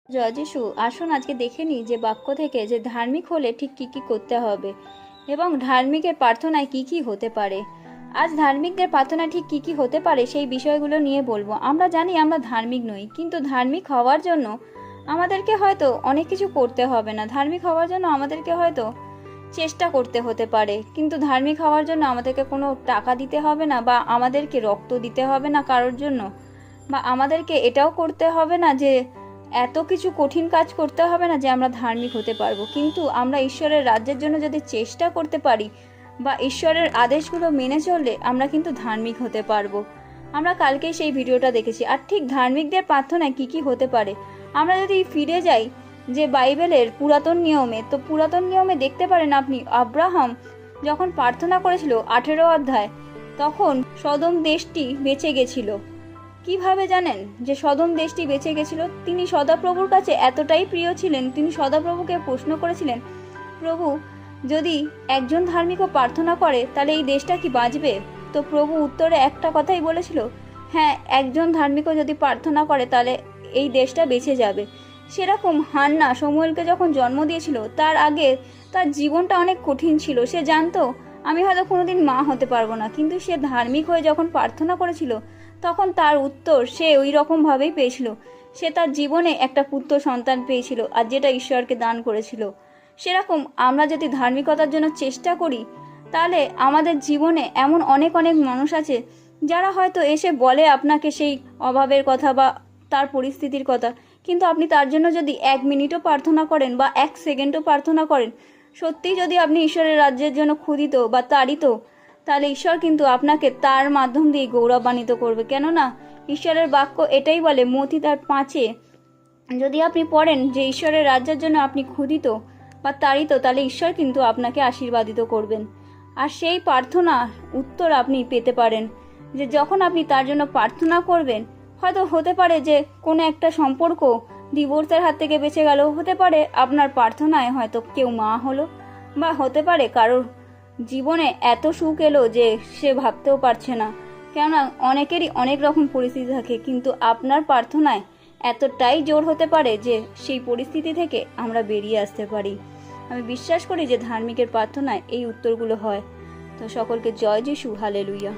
জয় যিশু। আসুন আজকে দেখে নিই যে বাক্য থেকে যে ধার্মিক হলে ঠিক কি কি করতে হবে এবং ধার্মিকের প্রার্থনায় কি কি হতে পারে। আজ ধার্মিকদের প্রার্থনা ঠিক কি কি হতে পারে সেই বিষয়গুলো নিয়ে বলবো। আমরা জানি আমরা ধার্মিক নই, কিন্তু ধার্মিক হওয়ার জন্য আমাদেরকে হয়তো অনেক কিছু করতে হবে না। ধার্মিক হওয়ার জন্য আমাদেরকে হয়তো চেষ্টা করতে হতে পারে, কিন্তু ধার্মিক হওয়ার জন্য আমাদেরকে কোনো টাকা দিতে হবে না, বা আমাদেরকে রক্ত দিতে হবে না কারোর জন্য, বা আমাদেরকে এটাও করতে হবে না যে এত কিছু কঠিন কাজ করতে হবে না যে আমরা ধার্মিক হতে পারবো। কিন্তু আমরা ঈশ্বরের রাজ্যের জন্য যদি চেষ্টা করতে পারি বা ঈশ্বরের আদেশগুলো মেনে চললে আমরা কিন্তু ধার্মিক হতে পারবো। আমরা কালকেই সেই ভিডিওটা দেখেছি। আর ঠিক ধার্মিকদের প্রার্থনায় কি কি হতে পারে আমরা যদি ফিরে যাই যে বাইবেলের পুরাতন নিয়মে, তো পুরাতন নিয়মে দেখতে পারেন আপনি আব্রাহাম যখন প্রার্থনা করেছিল 18 অধ্যায়, তখন সদম দেশটি বেঁচে গেছিল। কিভাবে জানেন যে সদম দেশটি বেঁচে গেছিল? তিনি সদাপ্রভুর কাছে এতটাই প্রিয় ছিলেন, তিনি সদাপ্রভুকে প্রশ্ন করেছিলেন, প্রভু যদি একজন ধার্মিকও প্রার্থনা করে তাহলে এই দেশটা কি বাঁচবে? তো প্রভু উত্তরে একটা কথাই বলেছিল, হ্যাঁ, একজন ধার্মিকও যদি প্রার্থনা করে তাহলে এই দেশটা বেঁচে যাবে। সেরকম হান্না শমূয়েলকে যখন জন্ম দিয়েছিল তার আগে তার জীবনটা অনেক কঠিন ছিল। সে জানতো আমি হয়তো কোনোদিন মা হতে পারবো না, কিন্তু সে ধার্মিক হয়ে যখন প্রার্থনা করেছিল তখন তার উত্তর সে ওই রকমভাবেই পেয়েছিল। সে তার জীবনে একটা পুত্র সন্তান পেয়েছিল, আর যেটা ঈশ্বরকে দান করেছিল। সেরকম আমরা যদি ধার্মিকতার জন্য চেষ্টা করি তাহলে আমাদের জীবনে এমন অনেক অনেক মানুষ আছে যারা হয়তো এসে বলে আপনাকে সেই অভাবের কথা বা তার পরিস্থিতির কথা, কিন্তু আপনি তার জন্য যদি 1 মিনিটও প্রার্থনা করেন বা 1 সেকেন্ডও প্রার্থনা করেন, সত্যিই যদি আপনি ঈশ্বরের রাজ্যের জন্য ক্ষুদিত বা তাড়িত, তাহলে ঈশ্বর কিন্তু আপনাকে তার মাধ্যম দিয়ে গৌরবান্বিত করবে। কেননা ঈশ্বরের বাক্য এটাই বলে, মথি তার 5-এ যদি আপনি পড়েন যে ঈশ্বরের রাজ্যের জন্য আপনি ক্ষুদিত বা তাড়িত, তাহলে ঈশ্বর কিন্তু আপনাকে আশীর্বাদিত করবেন। আর সেই প্রার্থনা উত্তর আপনি পেতে পারেন যে যখন আপনি তার জন্য প্রার্থনা করবেন, হয়তো হতে পারে যে কোনো একটা সম্পর্ক ডিভোর্সের হাত থেকে বেঁচে গেল, হতে পারে আপনার প্রার্থনায় হয়তো কেউ মা হলো, বা হতে পারে কারোর জীবনে এত সুখ এলো যে সে ভাবতেও পারছে না। কেননা অনেকেরই অনেক রকম পরিস্থিতি থাকে, কিন্তু আপনার প্রার্থনায় এতটাই জোর হতে পারে যে সেই পরিস্থিতি থেকে আমরা বেরিয়ে আসতে পারি। আমি বিশ্বাস করি যে ধার্মিকের প্রার্থনায় এই উত্তরগুলো হয়। তো সকলকে জয় যিশু, হালেলুয়া।